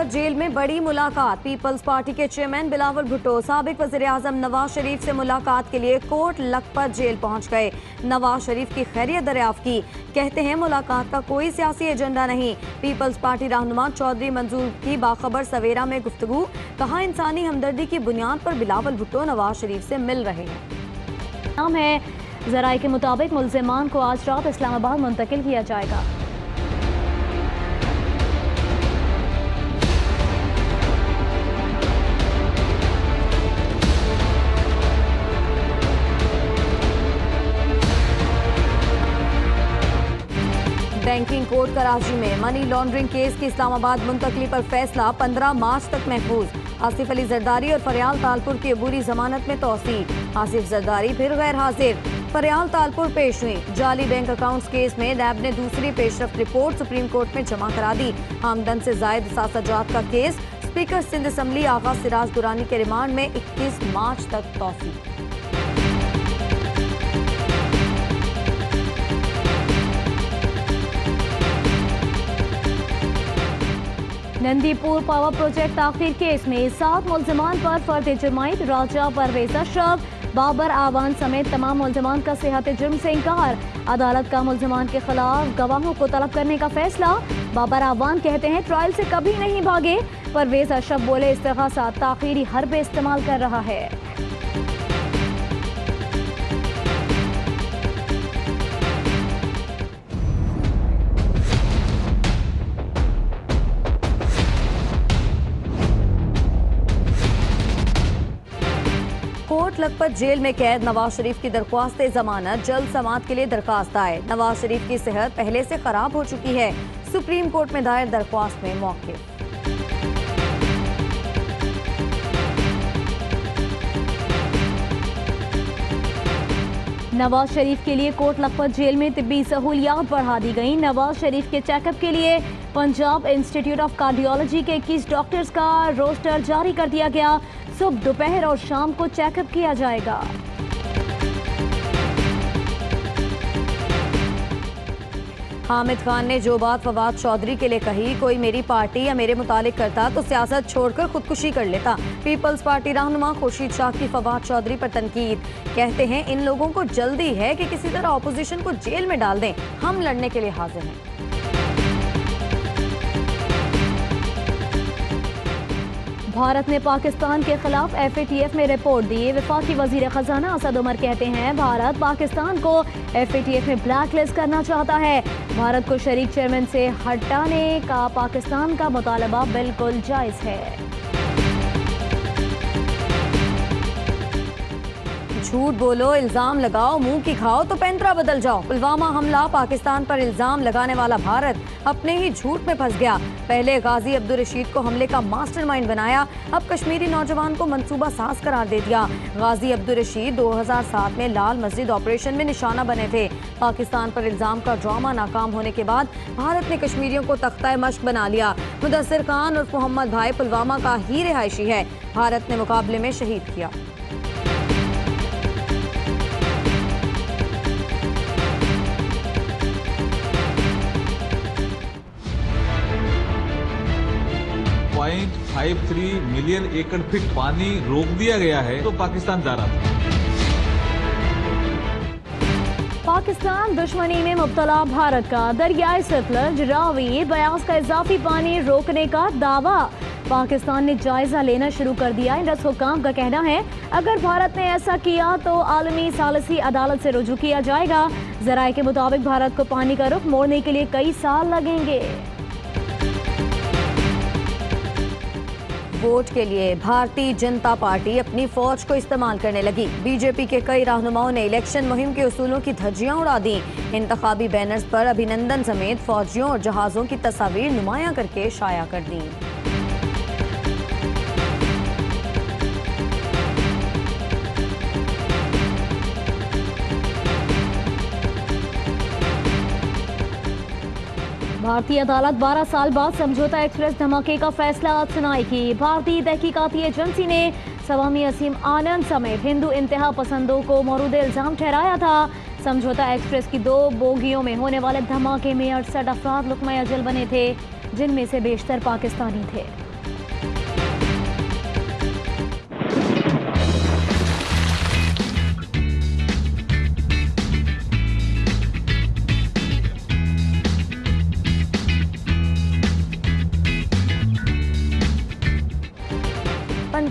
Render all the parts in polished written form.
Lakhpat jail में बड़ी मुलाकात। पीपल्स पार्टी के चेयरमैन बिलावल भुट्टो साबिक वज़ीर-ए-आज़म नवाज शरीफ से मुलाकात के लिए कोट लखपत जेल पहुंच गए। नवाज शरीफ की खैरियत दरियाफ्त की। कहते हैं मुलाकात का कोई सियासी एजेंडा नहीं। पीपल्स पार्टी रहनुमा चौधरी मंजूर की बाखबर सवेरा में गुफ्तगू। कहा इंसानी हमदर्दी की बुनियाद पर बिलावल भुट्टो नवाज शरीफ से मिल रहे हैं। नाम है ज़राए के मुताबिक मुल्ज़िमान को आज रात इस्लामाबाद मुंतकिल किया जाएगा। बैंकिंग कोर्ट कराची में मनी लॉन्ड्रिंग केस की इस्लामाबाद मुंतकली पर फैसला 15 मार्च तक महफूज। आसिफ अली जरदारी और फरियाल तालपुर की अबूरी जमानत में तौसी। आसिफ जरदारी फिर गैर हाजिर। फरियाल तालपुर पेश हुई। जाली बैंक अकाउंट्स केस में नैब ने दूसरी पेशरफ्त रिपोर्ट सुप्रीम कोर्ट में जमा करा दी। आमदन से जायद सासाजात का केस स्पीकर सिंध असम्बली आगा सिराज दुरानी के रिमांड में 21 मार्च तक तौसी। नंदीपुर पावर प्रोजेक्ट ताखीर केस में 7 मुल्ज़िमान पर फर्द जुर्माइत। राजा परवेज अशरफ, बाबर आवान समेत तमाम मुल्ज़िमान का सेहत जुर्म से इनकार। अदालत का मुल्ज़िमान के खिलाफ गवाहों को तलब करने का फैसला। बाबर आवान कहते हैं ट्रायल से कभी नहीं भागे। परवेज अशरफ बोले इस्तिग़ासा ताखीरी हरबे इस्तेमाल कर रहा है। कोट लखपत जेल में कैद नवाज शरीफ की दरख्वास्त जमानत जल्द समाअत के लिए दरखास्त आए। नवाज शरीफ की सेहत पहले से खराब हो चुकी है। सुप्रीम कोर्ट में दायर दरख्वास्त में मौक़िफ़। नवाज शरीफ के लिए कोट लखपत जेल में तिब्बी सहूलियात बढ़ा दी गई। नवाज शरीफ के चेकअप के लिए पंजाब इंस्टीट्यूट ऑफ कार्डियोलॉजी के 21 डॉक्टर्स का रोस्टर जारी कर दिया गया। सुबह, दोपहर और शाम को चेकअप किया जाएगा। हामिद खान ने जो बात फवाद चौधरी के लिए कही, कोई मेरी पार्टी या मेरे मुतालिक करता तो सियासत छोड़कर खुदकुशी कर लेता। पीपल्स पार्टी रहनुमा खुर्शीद शाह की फवाद चौधरी पर तनकीद। कहते हैं इन लोगों को जल्दी है कि किसी तरह ऑपोजिशन को जेल में डाल दें। हम लड़ने के लिए हाजिर हैं। भारत ने पाकिस्तान के खिलाफ FATF में रिपोर्ट दी। वफाकी वजीर खजाना असद उमर कहते हैं भारत पाकिस्तान को FATF में ब्लैक लिस्ट करना चाहता है। भारत को शरीक चेयरमैन से हटाने का पाकिस्तान का मुतालबा बिल्कुल जायज़ है। झूठ बोलो, इल्जाम लगाओ, मुंह की खाओ तो पैंतरा बदल जाओ। पुलवामा हमला पाकिस्तान पर इल्जाम लगाने वाला भारत अपने ही झूठ में फंस गया। पहले गाजी अब्दुल रशीद को हमले का मास्टरमाइंड बनाया, अब कश्मीरी नौजवान को मंसूबा साज करार दे दिया। गाजी अब्दुल रशीद 2007 में लाल मस्जिद ऑपरेशन में निशाना बने थे। पाकिस्तान पर इल्जाम का ड्रामा नाकाम होने के बाद भारत ने कश्मीरियों को तख्ता मश्क बना लिया। मुदस्सिर खान और मोहम्मद भाई पुलवामा का ही रिहायशी है। भारत ने मुकाबले में शहीद किया। .53 मिलियन एकड़ फीट पानी रोक दिया गया है तो पाकिस्तान जा रहा था। पाकिस्तान दुश्मनी में मुब्तला भारत का दरियाई सतलज, रावी, बयास का इजाफी पानी रोकने का दावा। पाकिस्तान ने जायजा लेना शुरू कर दिया। इंडस हुक्काम का कहना है अगर भारत ने ऐसा किया तो आलमी सालिसी अदालत से रुजू किया जाएगा। ज़राए के मुताबिक भारत को पानी का रुख मोड़ने के लिए कई साल लगेंगे। वोट के लिए भारतीय जनता पार्टी अपनी फौज को इस्तेमाल करने लगी। बीजेपी के कई रहनुमाओं ने इलेक्शन मुहिम के उसूलों की धज्जियां उड़ा दी। इंतखाबी बैनर्स पर अभिनंदन समेत फौजियों और जहाजों की तस्वीर नुमायां करके शाया कर दी। भारतीय अदालत 12 साल बाद समझौता एक्सप्रेस धमाके का फैसला आज सुनाएगी। भारतीय तहकीकाती एजेंसी ने सवामी असीम आनंद समेत हिंदू इंतहा पसंदों को मौरूद इल्जाम ठहराया था। समझौता एक्सप्रेस की 2 बोगियों में होने वाले धमाके में 68 अफराद लुक़मा अजल बने थे, जिनमें से बेशतर पाकिस्तानी थे।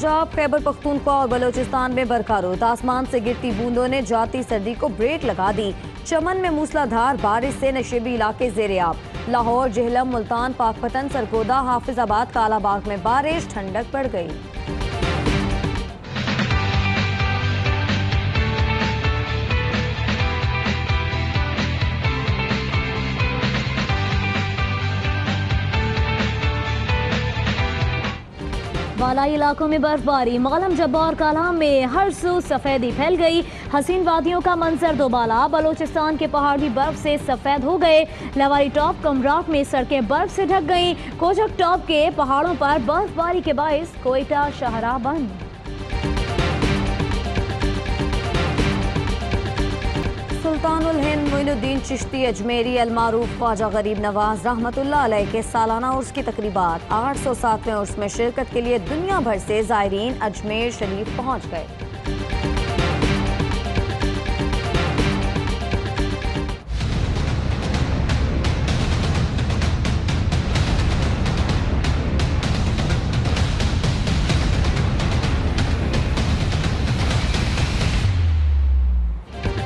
पंजाब, खैबर पख्तूनख्वा और बलोचिस्तान में बरखा-रुत। आसमान से गिरती बूंदों ने जाती सर्दी को ब्रेक लगा दी। चमन में मूसलाधार बारिश से नशेबी इलाके ज़ेरे-आब। लाहौर, जेहलम, मुल्तान, पाकपतन, सरगोदा, हाफिजाबाद, कालाबाग में बारिश, ठंडक बढ़ गई। बालाई इलाकों में बर्फबारी। मगलम जब्बार कालाम में हर सू सफेदी फैल गई। हसीन वादियों का मंजर दोबाला। बलोचिस्तान के पहाड़ भी बर्फ से सफेद हो गए। लवारी टॉप कमराट में सड़कें बर्फ से ढक गईं। कोजक टॉप के पहाड़ों पर बर्फबारी के बायस कोयटा शाहराह बंद। सुल्तानुल हिंद मोइनुद्दीन चिश्ती अजमेरी अलमारूफ ख्वाजा गरीब नवाज रहमतुल्लाह अलैह के सालाना उर्स की तकरीबात। 807वें उर्स में शिरकत के लिए दुनिया भर से ज़ायरीन अजमेर शरीफ पहुंच गए।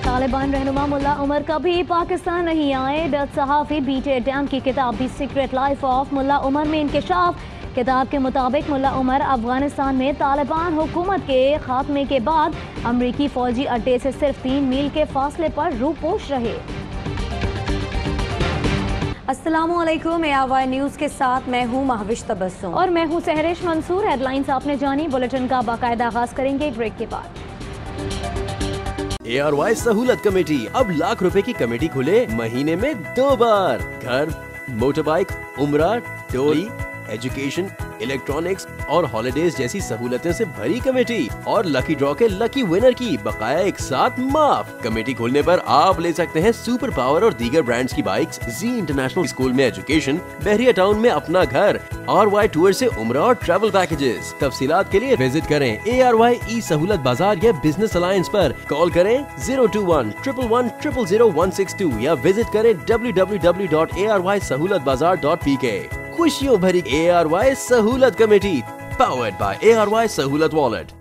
तालिबान रहनुमा मुल्ला उमर कभी पाकिस्तान नहीं आए। डच सहाफ़ी बीटे डैम की किताब दी सीक्रेट लाइफ ऑफ मुल्ला उमर में इंकशाफ। किताब के मुताबिक मुल्ला उमर अफगानिस्तान में तालिबान हुकूमत के खात्मे के बाद अमरीकी फौजी अड्डे से सिर्फ 3 मील के फासले पर रूपोश रहे। अस्सलामुअलैकुम, ARY न्यूज़ के साथ मैं हूँ महविश तबस्सुम और मैं हूँ सहरिश मंसूर। हेडलाइंस आपने जानी, बुलेटिन का बाकायदा आगाज करेंगे ब्रेक के बाद। ARY सहूलत कमेटी अब ₹1,00,000 की कमेटी खुले महीने में 2 बार। घर, मोटर बाइक, उम्रा, टोली, एजुकेशन, इलेक्ट्रॉनिक्स और हॉलिडेज जैसी सहूलतें से भरी कमेटी और लकी ड्रॉ के लकी विनर की बकाया एक साथ माफ। कमेटी खोलने पर आप ले सकते हैं सुपर पावर और दीगर ब्रांड्स की बाइक्स, जी इंटरनेशनल स्कूल में एजुकेशन, बहरिया टाउन में अपना घर, RY टूर से उम्रा और ट्रैवल पैकेजेस। तफसीलात के लिए विजिट करें ARY ई सहूलत बाजार या बिजनेस अलायंस पर। कॉल करें 021-111-000-162 या विजिट करें www.arysahoolatbazaar.pk। खुशियों भरी ARY सहूलत कमेटी, पावर्ड बाय ARY सहूलत वॉलेट।